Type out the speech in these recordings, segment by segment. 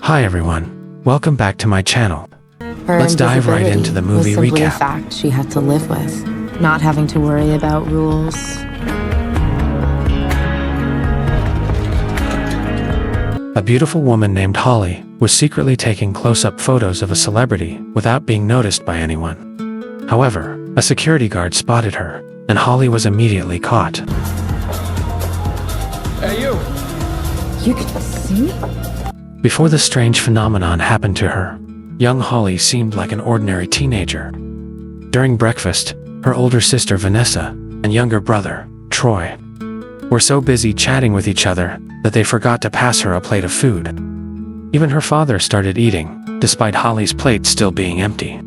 Hi everyone, welcome back to my channel. Her Let's dive right into the movie was simply a recap. fact she had to live with, not having to worry about rules. A beautiful woman named Holly was secretly taking close-up photos of a celebrity without being noticed by anyone. However, a security guard spotted her, and Holly was immediately caught. Hey, you! You could see? Before the strange phenomenon happened to her, young Holly seemed like an ordinary teenager. During breakfast, her older sister Vanessa and younger brother, Troy, were so busy chatting with each other that they forgot to pass her a plate of food. Even her father started eating, despite Holly's plate still being empty.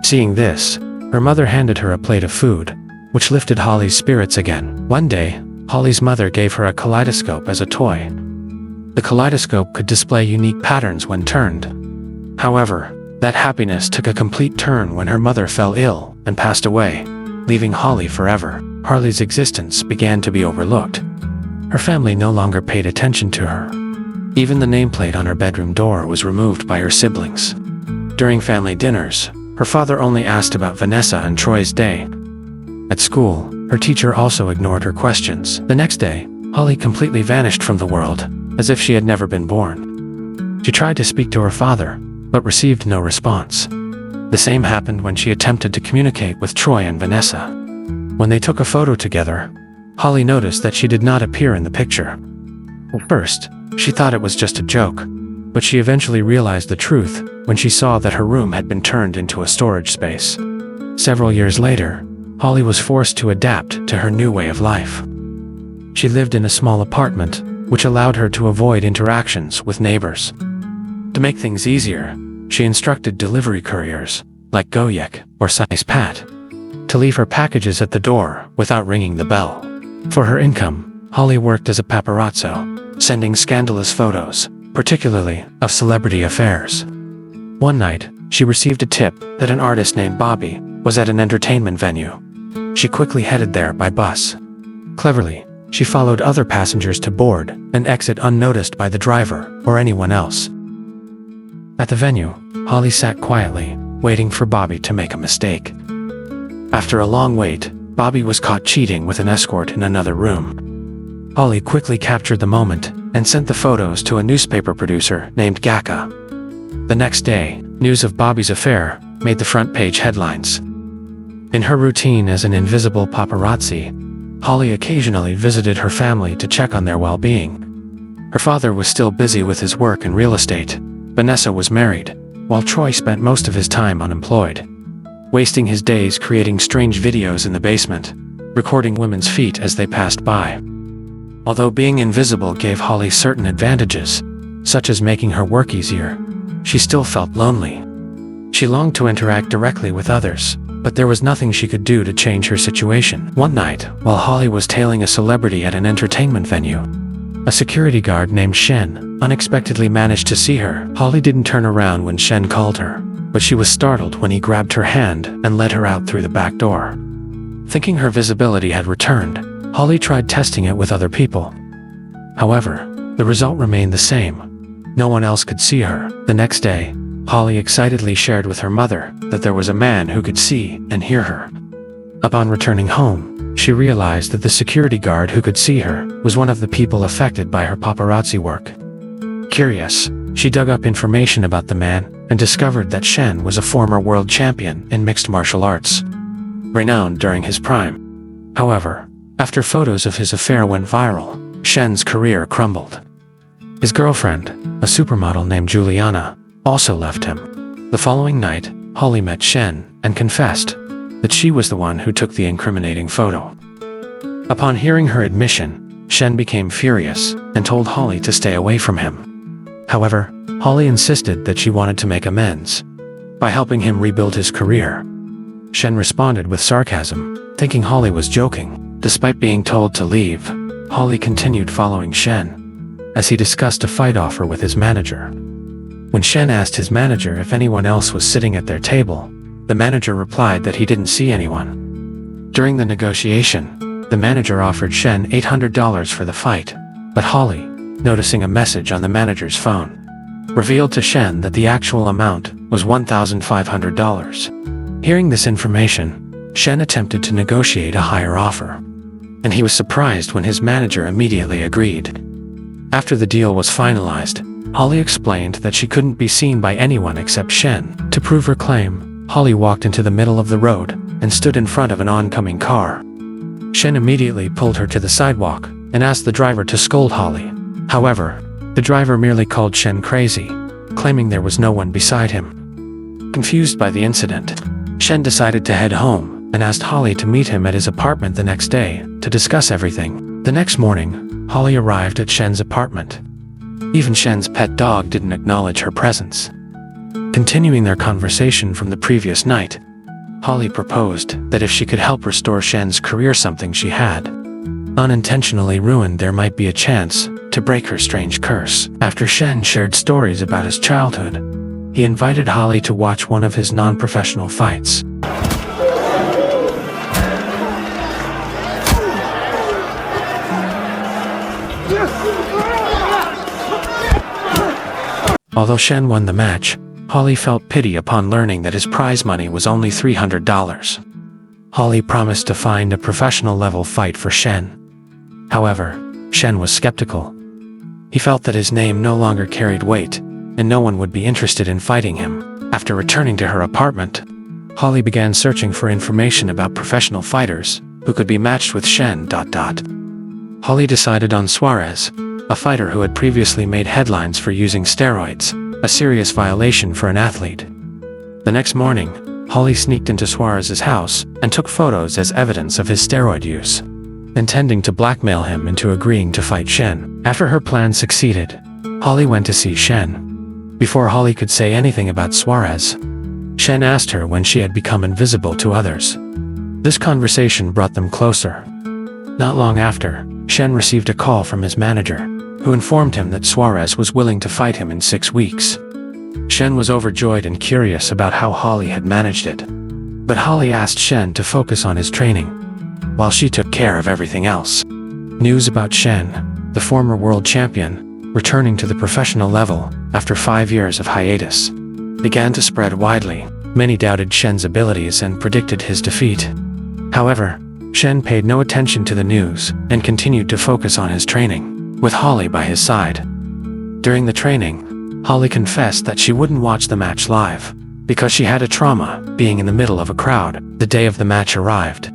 Seeing this, her mother handed her a plate of food, which lifted Holly's spirits again. One day, Holly's mother gave her a kaleidoscope as a toy. The kaleidoscope could display unique patterns when turned. However, that happiness took a complete turn when her mother fell ill and passed away, leaving Holly forever. Holly's existence began to be overlooked. Her family no longer paid attention to her. Even the nameplate on her bedroom door was removed by her siblings. During family dinners, her father only asked about Vanessa and Troy's day. At school, her teacher also ignored her questions. The next day, Holly completely vanished from the world, as if she had never been born. She tried to speak to her father, but received no response. The same happened when she attempted to communicate with Troy and Vanessa. When they took a photo together, Holly noticed that she did not appear in the picture. At first, she thought it was just a joke, but she eventually realized the truth when she saw that her room had been turned into a storage space. Several years later, Holly was forced to adapt to her new way of life. She lived in a small apartment, which allowed her to avoid interactions with neighbors. To make things easier, she instructed delivery couriers, like Goyek or Size Pat, to leave her packages at the door without ringing the bell. For her income, Holly worked as a paparazzo, sending scandalous photos, particularly of celebrity affairs. One night, she received a tip that an artist named Bobby was at an entertainment venue. She quickly headed there by bus. Cleverly, she followed other passengers to board and exit unnoticed by the driver or anyone else. At the venue, Holly sat quietly, waiting for Bobby to make a mistake. After a long wait, Bobby was caught cheating with an escort in another room. Holly quickly captured the moment and sent the photos to a newspaper producer named Gaka. The next day, news of Bobby's affair made the front page headlines. In her routine as an invisible paparazzi, Holly occasionally visited her family to check on their well-being. Her father was still busy with his work in real estate. Vanessa was married, while Troy spent most of his time unemployed, wasting his days creating strange videos in the basement, recording women's feet as they passed by. Although being invisible gave Holly certain advantages, such as making her work easier, she still felt lonely. She longed to interact directly with others, but there was nothing she could do to change her situation. One night, while Holly was tailing a celebrity at an entertainment venue, a security guard named Shen unexpectedly managed to see her. Holly didn't turn around when Shen called her, but she was startled when he grabbed her hand and led her out through the back door. Thinking her visibility had returned, Holly tried testing it with other people. However, the result remained the same. No one else could see her. The next day, Holly excitedly shared with her mother that there was a man who could see and hear her. Upon returning home, she realized that the security guard who could see her was one of the people affected by her paparazzi work. Curious, she dug up information about the man and discovered that Shen was a former world champion in mixed martial arts, renowned during his prime. However, after photos of his affair went viral, Shen's career crumbled. His girlfriend, a supermodel named Juliana, also left him. The following night, Holly met Shen and confessed that she was the one who took the incriminating photo. Upon hearing her admission, Shen became furious and told Holly to stay away from him. However, Holly insisted that she wanted to make amends by helping him rebuild his career. Shen responded with sarcasm, thinking Holly was joking. Despite being told to leave, Holly continued following Shen as he discussed a fight offer with his manager. When Shen asked his manager if anyone else was sitting at their table, the manager replied that he didn't see anyone. During the negotiation, the manager offered Shen $800 for the fight, but Holly, noticing a message on the manager's phone, revealed to Shen that the actual amount was $1,500. Hearing this information, Shen attempted to negotiate a higher offer, and he was surprised when his manager immediately agreed. After the deal was finalized, Holly explained that she couldn't be seen by anyone except Shen. To prove her claim, Holly walked into the middle of the road and stood in front of an oncoming car. Shen immediately pulled her to the sidewalk and asked the driver to scold Holly. However, the driver merely called Shen crazy, claiming there was no one beside him. Confused by the incident, Shen decided to head home and asked Holly to meet him at his apartment the next day to discuss everything. The next morning, Holly arrived at Shen's apartment. Even Shen's pet dog didn't acknowledge her presence. Continuing their conversation from the previous night, Holly proposed that if she could help restore Shen's career, something she had unintentionally ruined, there might be a chance to break her strange curse. After Shen shared stories about his childhood, he invited Holly to watch one of his non-professional fights. Although Shen won the match, Holly felt pity upon learning that his prize money was only $300. Holly promised to find a professional-level fight for Shen. However, Shen was skeptical. He felt that his name no longer carried weight, and no one would be interested in fighting him. After returning to her apartment, Holly began searching for information about professional fighters who could be matched with Shen. Holly decided on Suarez, a fighter who had previously made headlines for using steroids, a serious violation for an athlete. The next morning, Holly sneaked into Suarez's house and took photos as evidence of his steroid use, intending to blackmail him into agreeing to fight Shen. After her plan succeeded, Holly went to see Shen. Before Holly could say anything about Suarez, Shen asked her when she had become invisible to others. This conversation brought them closer. Not long after, Shen received a call from his manager, who informed him that Suarez was willing to fight him in 6 weeks. Shen was overjoyed and curious about how Holly had managed it. But Holly asked Shen to focus on his training, while she took care of everything else. News about Shen, the former world champion, returning to the professional level after 5 years of hiatus, began to spread widely. Many doubted Shen's abilities and predicted his defeat. However, Shen paid no attention to the news and continued to focus on his training, with Holly by his side. During the training, Holly confessed that she wouldn't watch the match live because she had a trauma being in the middle of a crowd. The day of the match arrived.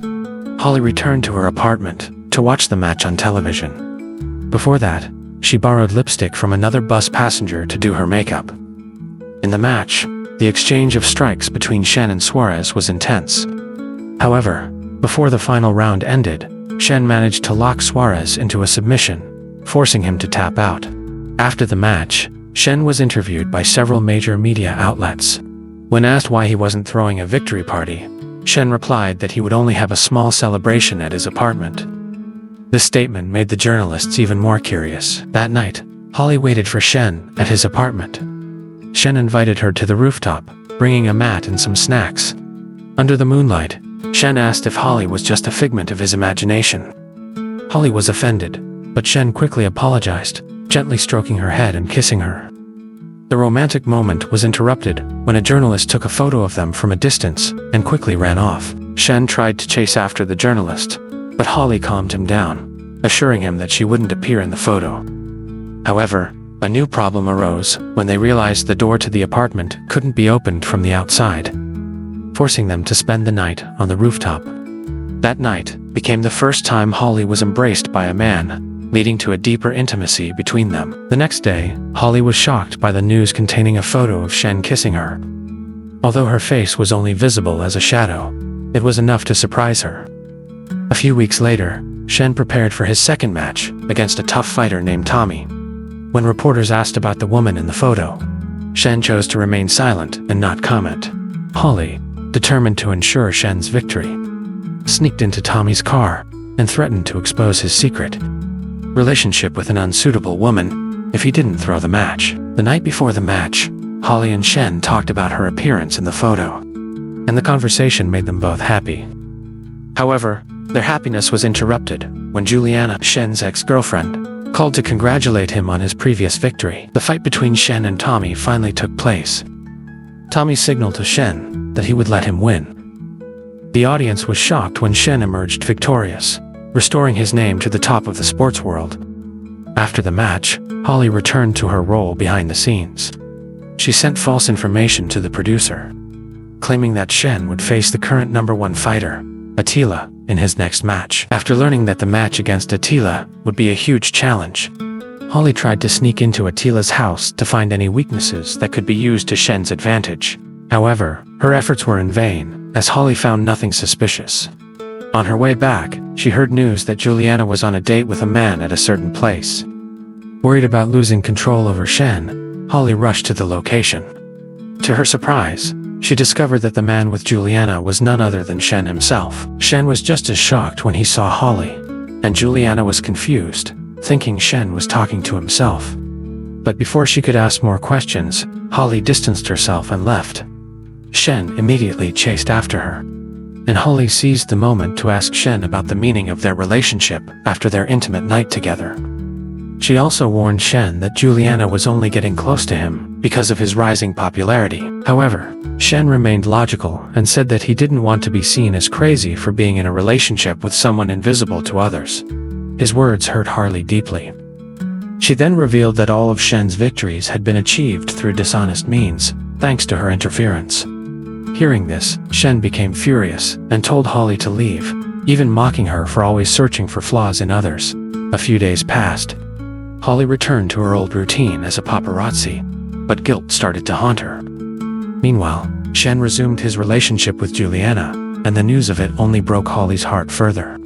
Holly returned to her apartment to watch the match on television. Before that, she borrowed lipstick from another bus passenger to do her makeup. In the match, the exchange of strikes between Shen and Suarez was intense. However, before the final round ended, Shen managed to lock Suarez into a submission, forcing him to tap out. After the match, Shen was interviewed by several major media outlets. When asked why he wasn't throwing a victory party, Shen replied that he would only have a small celebration at his apartment. This statement made the journalists even more curious. That night, Holly waited for Shen at his apartment. Shen invited her to the rooftop, bringing a mat and some snacks. Under the moonlight, Shen asked if Holly was just a figment of his imagination. Holly was offended, but Shen quickly apologized, gently stroking her head and kissing her. The romantic moment was interrupted when a journalist took a photo of them from a distance and quickly ran off. Shen tried to chase after the journalist, but Holly calmed him down, assuring him that she wouldn't appear in the photo. However, a new problem arose when they realized the door to the apartment couldn't be opened from the outside, forcing them to spend the night on the rooftop. That night became the first time Holly was embraced by a man, leading to a deeper intimacy between them. The next day, Holly was shocked by the news containing a photo of Shen kissing her. Although her face was only visible as a shadow, it was enough to surprise her. A few weeks later, Shen prepared for his second match against a tough fighter named Tommy. When reporters asked about the woman in the photo, Shen chose to remain silent and not comment. Holly, determined to ensure Shen's victory, sneaked into Tommy's car and threatened to expose his secret relationship with an unsuitable woman if he didn't throw the match. The night before the match, Holly and Shen talked about her appearance in the photo, and the conversation made them both happy. However, their happiness was interrupted when Juliana, Shen's ex-girlfriend, called to congratulate him on his previous victory. The fight between Shen and Tommy finally took place. Tommy signaled to Shen that he would let him win. The audience was shocked when Shen emerged victorious, restoring his name to the top of the sports world. After the match, Holly returned to her role behind the scenes. She sent false information to the producer, claiming that Shen would face the current #1 fighter, Attila, in his next match. After learning that the match against Attila would be a huge challenge, Holly tried to sneak into Attila's house to find any weaknesses that could be used to Shen's advantage. However, her efforts were in vain, as Holly found nothing suspicious. On her way back, she heard news that Juliana was on a date with a man at a certain place. Worried about losing control over Shen, Holly rushed to the location. To her surprise, she discovered that the man with Juliana was none other than Shen himself. Shen was just as shocked when he saw Holly, and Juliana was confused, thinking Shen was talking to himself. But before she could ask more questions, Holly distanced herself and left. Shen immediately chased after her, and Holly seized the moment to ask Shen about the meaning of their relationship after their intimate night together. She also warned Shen that Juliana was only getting close to him because of his rising popularity. However, Shen remained logical and said that he didn't want to be seen as crazy for being in a relationship with someone invisible to others. His words hurt Harley deeply. She then revealed that all of Shen's victories had been achieved through dishonest means, thanks to her interference. Hearing this, Shen became furious and told Holly to leave, even mocking her for always searching for flaws in others. A few days passed. Holly returned to her old routine as a paparazzi, but guilt started to haunt her. Meanwhile, Shen resumed his relationship with Juliana, and the news of it only broke Holly's heart further.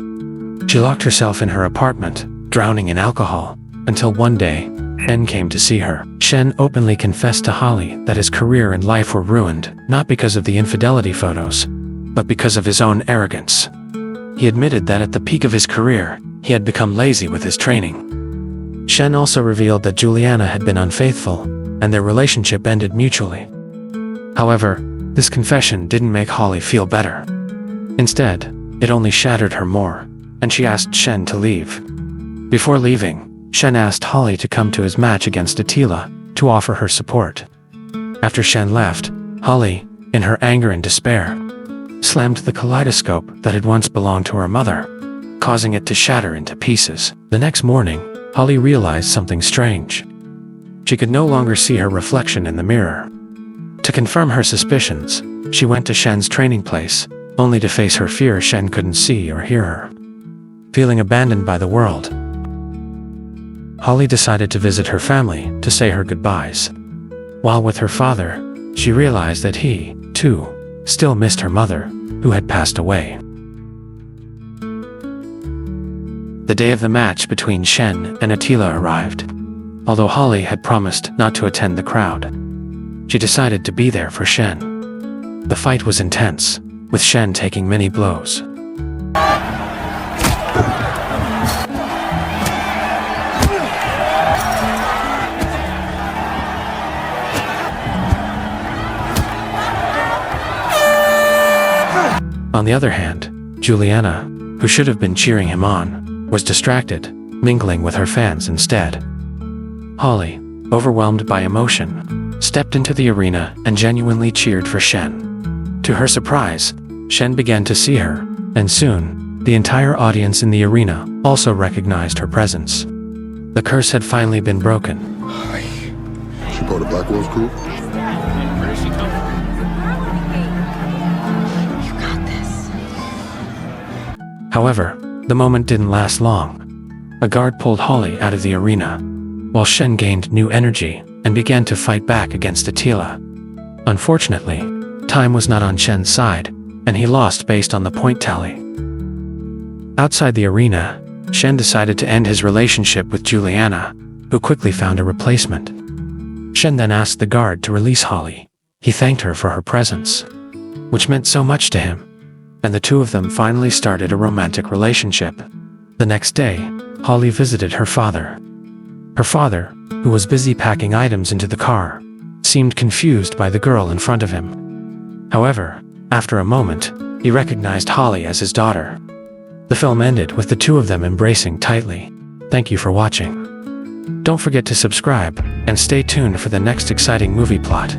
She locked herself in her apartment, drowning in alcohol, until one day, Shen came to see her. Shen openly confessed to Holly that his career and life were ruined, not because of the infidelity photos, but because of his own arrogance. He admitted that at the peak of his career, he had become lazy with his training. Shen also revealed that Juliana had been unfaithful, and their relationship ended mutually. However, this confession didn't make Holly feel better. Instead, it only shattered her more, and she asked Shen to leave. Before leaving, Shen asked Holly to come to his match against Attila to offer her support. After Shen left, Holly, in her anger and despair, slammed the kaleidoscope that had once belonged to her mother, causing it to shatter into pieces. The next morning, Holly realized something strange. She could no longer see her reflection in the mirror. To confirm her suspicions, she went to Shen's training place, only to face her fear Shen couldn't see or hear her. Feeling abandoned by the world, Holly decided to visit her family to say her goodbyes. While with her father, she realized that he, too, still missed her mother, who had passed away. The day of the match between Shen and Attila arrived. Although Holly had promised not to attend the crowd, she decided to be there for Shen. The fight was intense, with Shen taking many blows. On the other hand, Juliana, who should have been cheering him on, was distracted, mingling with her fans instead. Holly, overwhelmed by emotion, stepped into the arena and genuinely cheered for Shen. To her surprise, Shen began to see her, and soon, the entire audience in the arena also recognized her presence. The curse had finally been broken. She part of Blackwell's crew? Where does she come from? You got this. However, the moment didn't last long. A guard pulled Holly out of the arena, while Shen gained new energy and began to fight back against Attila. Unfortunately, time was not on Shen's side, and he lost based on the point tally. Outside the arena, Shen decided to end his relationship with Juliana, who quickly found a replacement. Shen then asked the guard to release Holly. He thanked her for her presence, which meant so much to him, and the two of them finally started a romantic relationship. The next day, Holly visited her father. Her father, who was busy packing items into the car, seemed confused by the girl in front of him. However, after a moment, he recognized Holly as his daughter. The film ended with the two of them embracing tightly. Thank you for watching. Don't forget to subscribe, and stay tuned for the next exciting movie plot.